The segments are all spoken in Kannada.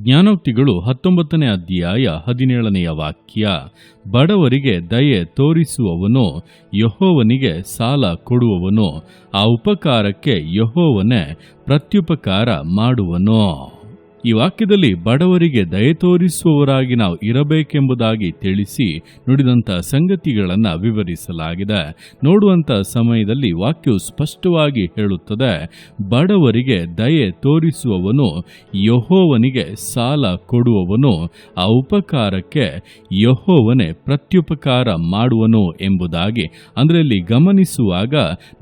ಜ್ಞಾನೋಕ್ತಿಗಳು 19ನೇ ಅಧ್ಯಾಯ 17ನೆಯ ವಾಕ್ಯ. ಬಡವರಿಗೆ ದಯೆ ತೋರಿಸುವವನು ಯೆಹೋವನಿಗೆ ಸಾಲ ಕೊಡುವವನು, ಆ ಉಪಕಾರಕ್ಕೆ ಯೆಹೋವನೇ ಪ್ರತ್ಯುಪಕಾರ ಮಾಡುವನು. ಈ ವಾಕ್ಯದಲ್ಲಿ ಬಡವರಿಗೆ ದಯೆ ತೋರಿಸುವವರಾಗಿ ನಾವು ಇರಬೇಕೆಂಬುದಾಗಿ ತಿಳಿಸಿ ನುಡಿದಂಥ ಸಂಗತಿಗಳನ್ನು ವಿವರಿಸಲಾಗಿದೆ. ನೋಡುವಂಥ ಸಮಯದಲ್ಲಿ ವಾಕ್ಯವು ಸ್ಪಷ್ಟವಾಗಿ ಹೇಳುತ್ತದೆ, ಬಡವರಿಗೆ ದಯೆ ತೋರಿಸುವವನು ಯೆಹೋವನಿಗೆ ಸಾಲ ಕೊಡುವವನು, ಆ ಉಪಕಾರಕ್ಕೆ ಯೆಹೋವನೇ ಪ್ರತ್ಯುಪಕಾರ ಮಾಡುವನು ಎಂಬುದಾಗಿ. ಅಂದರೆ ಇಲ್ಲಿ ಗಮನಿಸುವಾಗ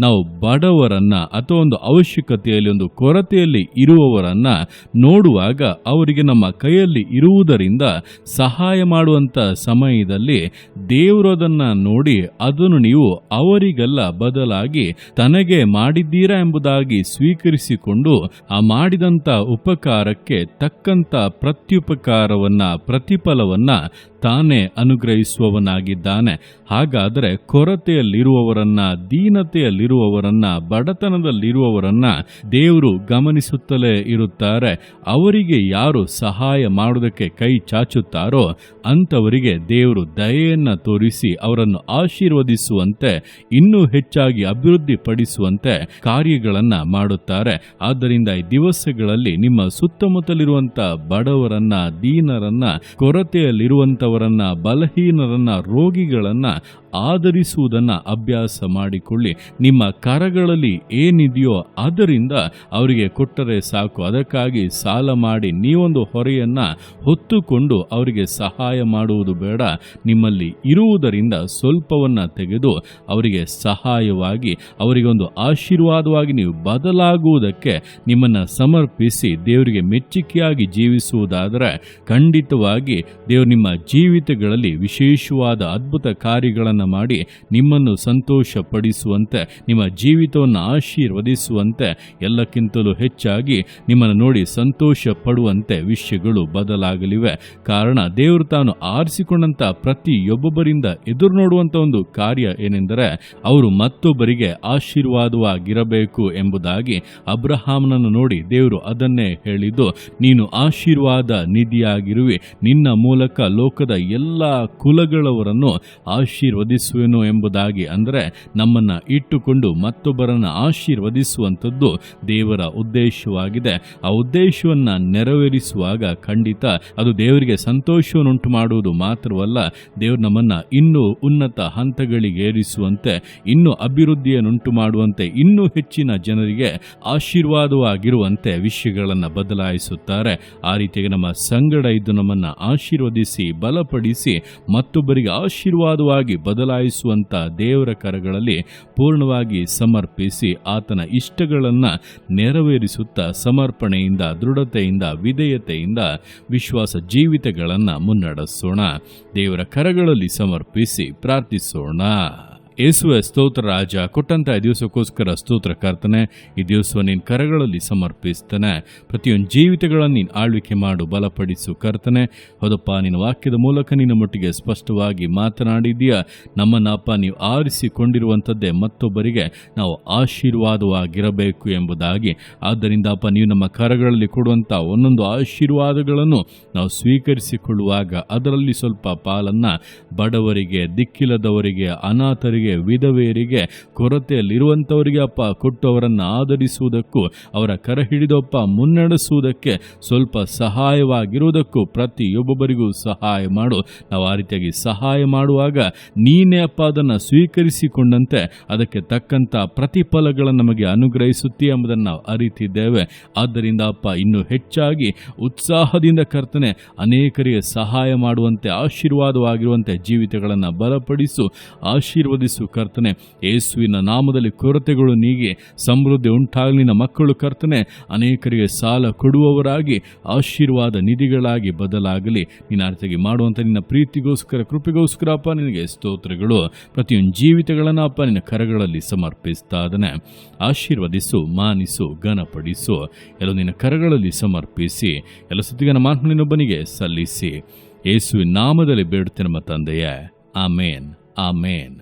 ನಾವು ಬಡವರನ್ನ ಅಥವಾ ಒಂದು ಅವಶ್ಯಕತೆಯಲ್ಲಿ, ಒಂದು ಕೊರತೆಯಲ್ಲಿ ಇರುವವರನ್ನ ನೋಡುವಾಗ ಅವರಿಗೆ ನಮ್ಮ ಕೈಯಲ್ಲಿ ಇರುವುದರಿಂದ ಸಹಾಯ ಮಾಡುವಂತ ಸಮಯದಲ್ಲಿ ದೇವರದನ್ನ ನೋಡಿ ಅದನ್ನು ನೀವು ಅವರಿಗೆಲ್ಲ ಬದಲಾಗಿ ತನಗೆ ಮಾಡಿದ್ದೀರಾ ಎಂಬುದಾಗಿ ಸ್ವೀಕರಿಸಿಕೊಂಡು ಆ ಮಾಡಿದಂತ ಉಪಕಾರಕ್ಕೆ ತಕ್ಕಂತ ಪ್ರತ್ಯುಪಕಾರವನ್ನ, ಪ್ರತಿಫಲವನ್ನ ತಾನೇ ಅನುಗ್ರಹಿಸುವವನಾಗಿದ್ದಾನೆ. ಹಾಗಾದರೆ ಕೊರತೆಯಲ್ಲಿರುವವರನ್ನ, ದೀನತೆಯಲ್ಲಿರುವವರನ್ನ, ಬಡತನದಲ್ಲಿರುವವರನ್ನ ದೇವರು ಗಮನಿಸುತ್ತಲೇ ಇರುತ್ತಾರೆ. ಅವರಿಗೆ ಯಾರು ಸಹಾಯ ಮಾಡುವುದಕ್ಕೆ ಕೈ ಚಾಚುತ್ತಾರೋ ಅಂಥವರಿಗೆ ದೇವರು ದಯೆಯನ್ನು ತೋರಿಸಿ ಅವರನ್ನು ಆಶೀರ್ವದಿಸುವಂತೆ, ಇನ್ನೂ ಹೆಚ್ಚಾಗಿ ಅಭಿವೃದ್ಧಿ ಪಡಿಸುವಂತೆ ಕಾರ್ಯಗಳನ್ನ ಮಾಡುತ್ತಾರೆ. ಆದ್ದರಿಂದ ಈ ದಿವಸಗಳಲ್ಲಿ ನಿಮ್ಮ ಸುತ್ತಮುತ್ತಲಿರುವಂತ ಬಡವರನ್ನ, ದೀನರನ್ನ, ಕೊರತೆಯಲ್ಲಿರುವಂತವರನ್ನ, ಬಲಹೀನರನ್ನ, ರೋಗಿಗಳನ್ನ ಆದರಿಸುವುದನ್ನು ಅಭ್ಯಾಸ ಮಾಡಿಕೊಳ್ಳಿ. ನಿಮ್ಮ ಕರಗಳಲ್ಲಿ ಏನಿದೆಯೋ ಅದರಿಂದ ಅವರಿಗೆ ಕೊಟ್ಟರೆ ಸಾಕು. ಅದಕ್ಕಾಗಿ ಸಾಲ ಮಾಡಿ ನೀವೊಂದು ಹೊರೆಯನ್ನ ಹೊತ್ತುಕೊಂಡು ಅವರಿಗೆ ಸಹಾಯ ಮಾಡುವುದು ಬೇಡ. ನಿಮ್ಮಲ್ಲಿ ಇರುವುದರಿಂದ ಸ್ವಲ್ಪವನ್ನ ತೆಗೆದು ಅವರಿಗೆ ಸಹಾಯವಾಗಿ, ಅವರಿಗೊಂದು ಆಶೀರ್ವಾದವಾಗಿ ನೀವು ಬದಲಾಗುವುದಕ್ಕೆ ನಿಮ್ಮನ್ನ ಸಮರ್ಪಿಸಿ ದೇವರಿಗೆ ಮೆಚ್ಚುಗೆಯಾಗಿ ಜೀವಿಸುವುದಾದರೆ ಖಂಡಿತವಾಗಿ ದೇವರು ನಿಮ್ಮ ಜೀವಿತಗಳಲ್ಲಿ ವಿಶೇಷವಾದ ಅದ್ಭುತ ಕಾರ್ಯಗಳನ್ನು ಮಾಡಿ ನಿಮ್ಮನ್ನು ಸಂತೋಷ ಪಡಿಸುವಂತೆ, ನಿಮ್ಮ ಜೀವಿತವನ್ನು ಆಶೀರ್ವದಿಸುವಂತೆ, ಎಲ್ಲಕ್ಕಿಂತಲೂ ಹೆಚ್ಚಾಗಿ ನಿಮ್ಮನ್ನು ನೋಡಿ ಸಂತೋಷ ಪಡುವಂತೆ ವಿಷಯಗಳು ಬದಲಾಗಲಿವೆ. ಕಾರಣ ದೇವರು ತಾನು ಆರಿಸಿಕೊಂಡಂತ ಪ್ರತಿಯೊಬ್ಬೊಬ್ಬರಿಂದ ಎದುರು ನೋಡುವಂತ ಒಂದು ಕಾರ್ಯ ಏನೆಂದರೆ ಅವರು ಮತ್ತೊಬ್ಬರಿಗೆ ಆಶೀರ್ವಾದವಾಗಿರಬೇಕು ಎಂಬುದಾಗಿ. ಅಬ್ರಹಾಮನನ್ನು ನೋಡಿ ದೇವರು ಅದನ್ನೇ ಹೇಳಿದ್ದು, ನೀನು ಆಶೀರ್ವಾದ ನಿಧಿಯಾಗಿರುವಿ, ನಿನ್ನ ಮೂಲಕ ಲೋಕದ ಎಲ್ಲ ಕುಲಗಳವರನ್ನು ಆಶೀರ್ವದಿಸುವೆನು ಎಂಬುದಾಗಿ. ಅಂದರೆ ನಮ್ಮನ್ನ ಇಟ್ಟುಕೊಂಡು ಮತ್ತೊಬ್ಬರನ್ನು ಆಶೀರ್ವದಿಸುವಂಥದ್ದು ದೇವರ ಉದ್ದೇಶವಾಗಿದೆ. ಆ ಉದ್ದೇಶವನ್ನ ನೆರವೇರಿಸುವಾಗ ಖಂಡಿತ ಅದು ದೇವರಿಗೆ ಸಂತೋಷವನ್ನುಂಟು ಮಾಡುವುದು ಮಾತ್ರವಲ್ಲ, ದೇವರು ನಮ್ಮನ್ನ ಇನ್ನೂ ಉನ್ನತ ಹಂತಗಳಿಗೆ ಏರಿಸುವಂತೆ, ಇನ್ನೂ ಅಭಿವೃದ್ಧಿಯನ್ನುಂಟು ಮಾಡುವಂತೆ, ಇನ್ನೂ ಹೆಚ್ಚಿನ ಜನರಿಗೆ ಆಶೀರ್ವಾದವಾಗಿರುವಂತೆ ವಿಷಯಗಳನ್ನು ಬದಲಾಯಿಸುತ್ತಾರೆ. ಆ ರೀತಿಯಾಗಿ ನಮ್ಮ ಸಂಗಡ ಇದ್ದು ನಮ್ಮನ್ನ ಆಶೀರ್ವದಿಸಿ ಬಲಪಡಿಸಿ ಮತ್ತೊಬ್ಬರಿಗೆ ಆಶೀರ್ವಾದವಾಗಿ ಬದಲಾಯಿಸುವಂತ ದೇವರ ಕರಗಳಲ್ಲಿ ಪೂರ್ಣವಾಗಿ ಸಮರ್ಪಿಸಿ ಆತನ ಇಷ್ಟಗಳನ್ನು ನೆರವೇರಿಸುತ್ತಾ ಸಮರ್ಪಣೆಯಿಂದ, ದೃಢತೆಯಿಂದ, ವಿಧೇಯತೆಯಿಂದ ವಿಶ್ವಾಸ ಜೀವಿತಗಳನ್ನು ಮುನ್ನಡೆಸೋಣ. ದೇವರ ಕರಗಳಲ್ಲಿ ಸಮರ್ಪಿಸಿ ಪ್ರಾರ್ಥಿಸೋಣ. ಯೇಸುವೆ ಸ್ತೋತ್ರ ರಾಜ, ಕೊಟ್ಟಂತ ಈ ದಿವಸಕ್ಕೋಸ್ಕರ ಸ್ತೋತ್ರ ಕರ್ತನೆ. ಈ ದಿವಸ ನೀನು ಕರಗಳಲ್ಲಿ ಸಮರ್ಪಿಸ್ತೇನೆ. ಪ್ರತಿಯೊಂದು ಜೀವಿತಗಳನ್ನು ನೀನು ಆಳ್ವಿಕೆ ಮಾಡು, ಬಲಪಡಿಸು ಕರ್ತನೆ. ಹೌದಪ್ಪ, ನಿನ್ನ ವಾಕ್ಯದ ಮೂಲಕ ನಿನ್ನ ಮಟ್ಟಿಗೆ ಸ್ಪಷ್ಟವಾಗಿ ಮಾತನಾಡಿದೀಯ. ನಮ್ಮನ್ನಪ್ಪ ನೀವು ಆರಿಸಿಕೊಂಡಿರುವಂಥದ್ದೇ ಮತ್ತೊಬ್ಬರಿಗೆ ನಾವು ಆಶೀರ್ವಾದವಾಗಿರಬೇಕು ಎಂಬುದಾಗಿ. ಆದ್ದರಿಂದ ಅಪ್ಪ, ನೀವು ನಮ್ಮ ಕರಗಳಲ್ಲಿ ಕೊಡುವಂಥ ಒಂದೊಂದು ಆಶೀರ್ವಾದಗಳನ್ನು ನಾವು ಸ್ವೀಕರಿಸಿಕೊಳ್ಳುವಾಗ ಅದರಲ್ಲಿ ಸ್ವಲ್ಪ ಪಾಲನ್ನು ಬಡವರಿಗೆ, ದಿಕ್ಕಿಲ್ಲದವರಿಗೆ, ಅನಾಥರಿಗೆ, ವಿಧವೆಯರಿಗೆ, ಕೊರತೆಯಲ್ಲಿರುವಂಥವರಿಗೆ ಅಪ್ಪ ಕೊಟ್ಟು ಅವರನ್ನು ಆದರಿಸುವುದಕ್ಕೂ ಅವರ ಕರ ಹಿಡಿದಪ್ಪ ಮುನ್ನಡೆಸುವುದಕ್ಕೆ ಸ್ವಲ್ಪ ಸಹಾಯವಾಗಿರುವುದಕ್ಕೂ ಪ್ರತಿಯೊಬ್ಬೊಬ್ಬರಿಗೂ ಸಹಾಯ ಮಾಡು. ನಾವು ಆ ರೀತಿಯಾಗಿ ಸಹಾಯ ಮಾಡುವಾಗ ನೀನೇ ಅಪ್ಪ ಅದನ್ನು ಸ್ವೀಕರಿಸಿಕೊಂಡಂತೆ ಅದಕ್ಕೆ ತಕ್ಕಂಥ ಪ್ರತಿಫಲಗಳನ್ನು ನಮಗೆ ಅನುಗ್ರಹಿಸುತ್ತೀಯ ಎಂಬುದನ್ನು ನಾವು ಅರಿತಿದ್ದೇವೆ. ಆದ್ದರಿಂದ ಅಪ್ಪ ಇನ್ನೂ ಹೆಚ್ಚಾಗಿ ಉತ್ಸಾಹದಿಂದ ಕರ್ತನೆ ಅನೇಕರಿಗೆ ಸಹಾಯ ಮಾಡುವಂತೆ, ಆಶೀರ್ವಾದವಾಗಿರುವಂತೆ ಜೀವಿತಗಳನ್ನು ಬಲಪಡಿಸು, ಆಶೀರ್ವದಿಸು ಕರ್ತನೆ. ಯೇಸುವಿನ ನಾಮದಲ್ಲಿ ಕೊರತೆಗಳು ನೀಗಿ ಸಮೃದ್ಧಿ ಉಂಟಾಗಲಿ. ನಿನ್ನ ಮಕ್ಕಳು ಕರ್ತನೆ ಅನೇಕರಿಗೆ ಸಾಲ ಕೊಡುವವರಾಗಿ, ಆಶೀರ್ವಾದ ನಿಧಿಗಳಾಗಿ ಬದಲಾಗಲಿ. ನಿನ್ನ ಅರ್ಥವಾಗಿ ಮಾಡುವಂಥ ನಿನ್ನ ಪ್ರೀತಿಗೋಸ್ಕರ, ಕೃಪೆಗೋಸ್ಕರ ಅಪ್ಪ ನಿನಗೆ ಸ್ತೋತ್ರಗಳು. ಪ್ರತಿಯೊಂದು ಜೀವಿತಗಳನ್ನು ಅಪ್ಪ ನಿನ್ನ ಕರಗಳಲ್ಲಿ ಸಮರ್ಪಿಸ್ತಾ ಇದ್ದಾನೆ. ಆಶೀರ್ವದಿಸು, ಮಾನಿಸು, ಘನಪಡಿಸು. ಎಲ್ಲ ನಿನ್ನ ಕರಗಳಲ್ಲಿ ಸಮರ್ಪಿಸಿ ಎಲ್ಲ ಸ್ತುತಿಯನ್ನು ಮಾತ್ರ ನಿನ್ನೊಬ್ಬನಿಗೆ ಸಲ್ಲಿಸಿ ಯೇಸುವಿನ ನಾಮದಲ್ಲಿ ಬೇಡುತ್ತೇನೆ ನಮ್ಮ ತಂದೆಯೇ. ಆಮೇನ್, ಆಮೇನ್.